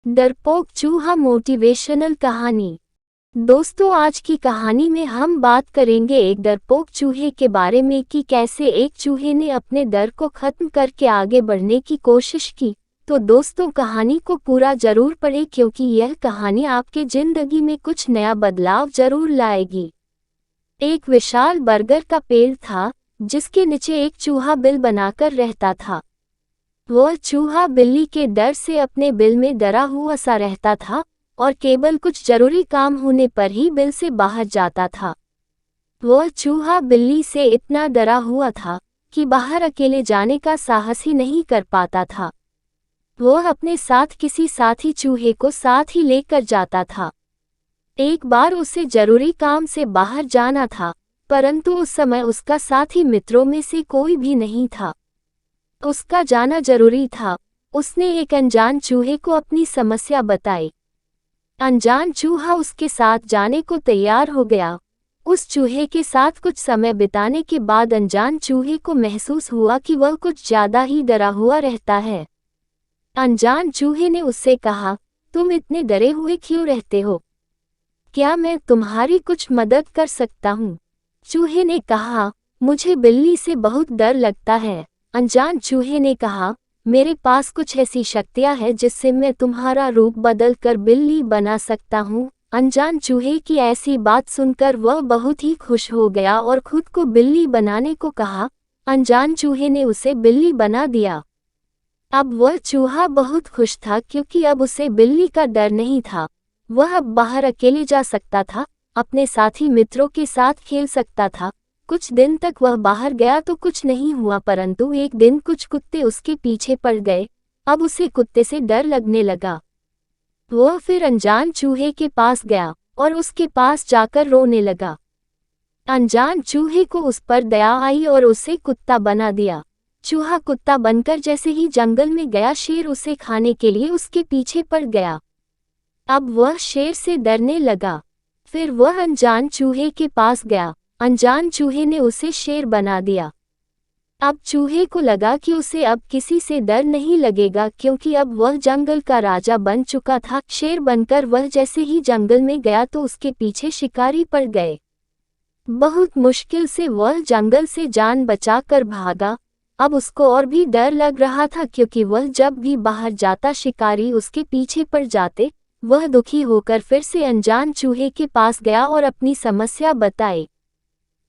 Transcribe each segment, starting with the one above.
डरपोक चूहा मोटिवेशनल कहानी। दोस्तों, आज की कहानी में हम बात करेंगे एक डरपोक चूहे के बारे में कि कैसे एक चूहे ने अपने डर को खत्म करके आगे बढ़ने की कोशिश की। तो दोस्तों, कहानी को पूरा जरूर पढ़ें क्योंकि यह कहानी आपके जिंदगी में कुछ नया बदलाव जरूर लाएगी। एक विशाल बरगद का पेड़ था जिसके नीचे एक चूहा बिल बनाकर रहता था। वह चूहा बिल्ली के डर से अपने बिल में डरा हुआ सा रहता था और केवल कुछ जरूरी काम होने पर ही बिल से बाहर जाता था। वह चूहा बिल्ली से इतना डरा हुआ था कि बाहर अकेले जाने का साहस ही नहीं कर पाता था। वह अपने साथ किसी साथी चूहे को साथ ही लेकर जाता था। एक बार उसे जरूरी काम से बाहर जाना था, परंतु उस समय उसका साथी मित्रों में से कोई भी नहीं था। उसका जाना जरूरी था। उसने एक अनजान चूहे को अपनी समस्या बताई। अनजान चूहा उसके साथ जाने को तैयार हो गया। उस चूहे के साथ कुछ समय बिताने के बाद अनजान चूहे को महसूस हुआ कि वह कुछ ज्यादा ही डरा हुआ रहता है। अनजान चूहे ने उससे कहा, तुम इतने डरे हुए क्यों रहते हो? क्या मैं तुम्हारी कुछ मदद कर सकता हूँ? चूहे ने कहा, मुझे बिल्ली से बहुत डर लगता है। अनजान चूहे ने कहा, मेरे पास कुछ ऐसी शक्तियां हैं जिससे मैं तुम्हारा रूप बदल कर बिल्ली बना सकता हूँ। अनजान चूहे की ऐसी बात सुनकर वह बहुत ही खुश हो गया और खुद को बिल्ली बनाने को कहा। अनजान चूहे ने उसे बिल्ली बना दिया। अब वह चूहा बहुत खुश था क्योंकि अब उसे बिल्ली का डर नहीं था। वह अब बाहर अकेले जा सकता था, अपने साथी मित्रों के साथ खेल सकता था। कुछ दिन तक वह बाहर गया तो कुछ नहीं हुआ, परंतु एक दिन कुछ कुत्ते उसके पीछे पड़ गए। अब उसे कुत्ते से डर लगने लगा। वह फिर अनजान चूहे के पास गया और उसके पास जाकर रोने लगा। अनजान चूहे को उस पर दया आई और उसे कुत्ता बना दिया। चूहा कुत्ता बनकर जैसे ही जंगल में गया, शेर उसे खाने के लिए उसके पीछे पड़ गया। अब वह शेर से डरने लगा। फिर वह अनजान चूहे के पास गया। अनजान चूहे ने उसे शेर बना दिया। अब चूहे को लगा कि उसे अब किसी से डर नहीं लगेगा क्योंकि अब वह जंगल का राजा बन चुका था। शेर बनकर वह जैसे ही जंगल में गया तो उसके पीछे शिकारी पड़ गए। बहुत मुश्किल से वह जंगल से जान बचाकर भागा। अब उसको और भी डर लग रहा था क्योंकि वह जब भी बाहर जाता शिकारी उसके पीछे पड़ जाते। वह दुखी होकर फिर से अनजान चूहे के पास गया और अपनी समस्या बताई।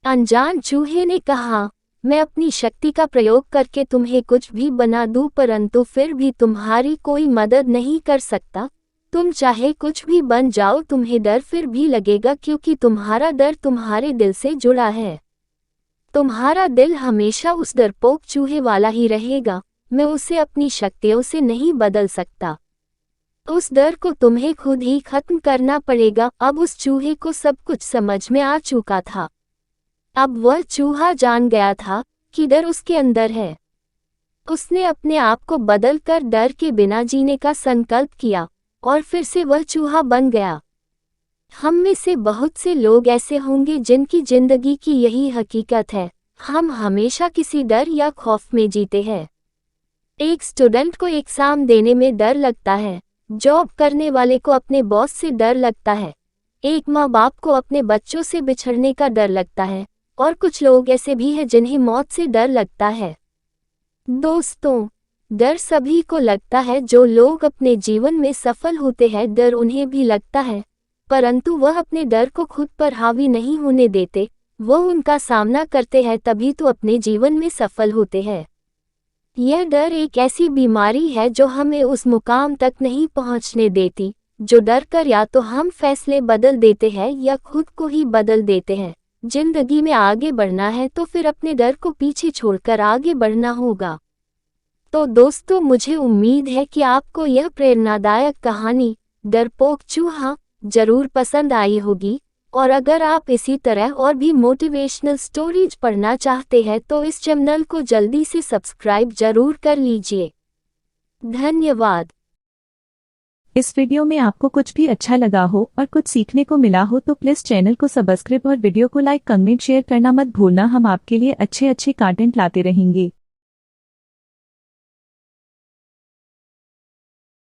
अनजान चूहे ने कहा, मैं अपनी शक्ति का प्रयोग करके तुम्हें कुछ भी बना दूं, परंतु फिर भी तुम्हारी कोई मदद नहीं कर सकता। तुम चाहे कुछ भी बन जाओ, तुम्हें डर फिर भी लगेगा क्योंकि तुम्हारा डर तुम्हारे दिल से जुड़ा है। तुम्हारा दिल हमेशा उस डरपोक चूहे वाला ही रहेगा। मैं उसे अपनी शक्तियों से नहीं बदल सकता। उस डर को तुम्हें खुद ही खत्म करना पड़ेगा। अब उस चूहे को सब कुछ समझ में आ चुका था। अब वह चूहा जान गया था कि डर उसके अंदर है। उसने अपने आप को बदल कर डर के बिना जीने का संकल्प किया और फिर से वह चूहा बन गया। हम में से बहुत से लोग ऐसे होंगे जिनकी जिंदगी की यही हकीकत है। हम हमेशा किसी डर या खौफ में जीते हैं। एक स्टूडेंट को एग्जाम देने में डर लगता है। जॉब करने वाले को अपने बॉस से डर लगता है। एक माँ बाप को अपने बच्चों से बिछड़ने का डर लगता है और कुछ लोग ऐसे भी हैं जिन्हें मौत से डर लगता है। दोस्तों, डर सभी को लगता है। जो लोग अपने जीवन में सफल होते हैं, डर उन्हें भी लगता है, परंतु वह अपने डर को खुद पर हावी नहीं होने देते। वो उनका सामना करते हैं, तभी तो अपने जीवन में सफल होते हैं। यह डर एक ऐसी बीमारी है जो हमें उस मुकाम तक नहीं पहुंचने देती। जो डर कर या तो हम फैसले बदल देते हैं या खुद को ही बदल देते हैं। जिंदगी में आगे बढ़ना है तो फिर अपने डर को पीछे छोड़कर आगे बढ़ना होगा। तो दोस्तों, मुझे उम्मीद है कि आपको यह प्रेरणादायक कहानी डरपोक चूहा जरूर पसंद आई होगी। और अगर आप इसी तरह और भी मोटिवेशनल स्टोरीज पढ़ना चाहते हैं तो इस चैनल को जल्दी से सब्सक्राइब जरूर कर लीजिए। धन्यवाद। इस वीडियो में आपको कुछ भी अच्छा लगा हो और कुछ सीखने को मिला हो तो प्लीज चैनल को सब्सक्राइब और वीडियो को लाइक, कमेंट, शेयर करना मत भूलना। हम आपके लिए अच्छे कंटेंट लाते रहेंगे।